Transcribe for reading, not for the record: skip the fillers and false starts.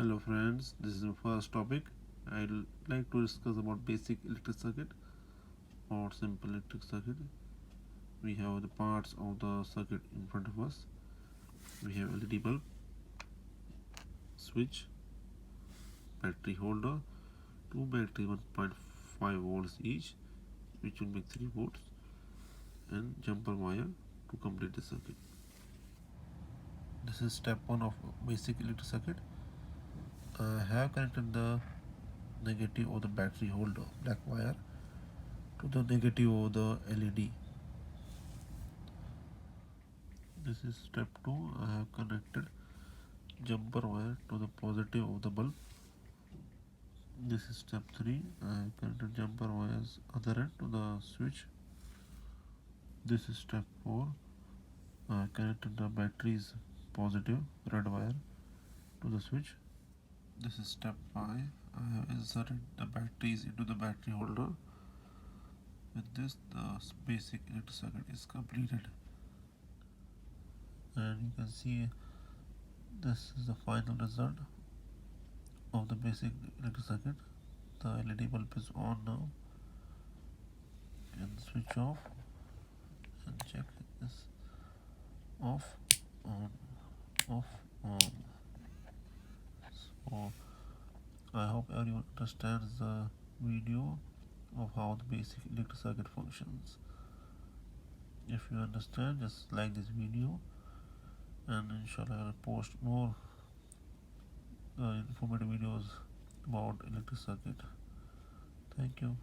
Hello friends, this is the first topic. I'd like to discuss about basic electric circuit or simple electric circuit. We have the parts of the circuit in front of us. We have LED bulb, switch, battery holder, two batteries 1.5 volts each, which will make 3 volts, and jumper wire to complete the circuit. This is step 1 of basic electric circuit. I have connected the negative of the battery holder, black wire, to the negative of the LED. This is step 2. I have connected jumper wire to the positive of the bulb. This is step 3. I have connected jumper wires other end to the switch. This is step 4. I have connected the battery's positive red wire to the switch. This is step 5. I have inserted the batteries into the battery holder. With this, the basic electric circuit is completed. And you can see this is the final result of the basic electric circuit. The LED bulb is on now. And switch off and check this off, on, off, on. So I hope everyone understands the video of how the basic electric circuit functions. If you understand, just like this video, and inshallah I will post more informative videos about electric circuit. Thank you.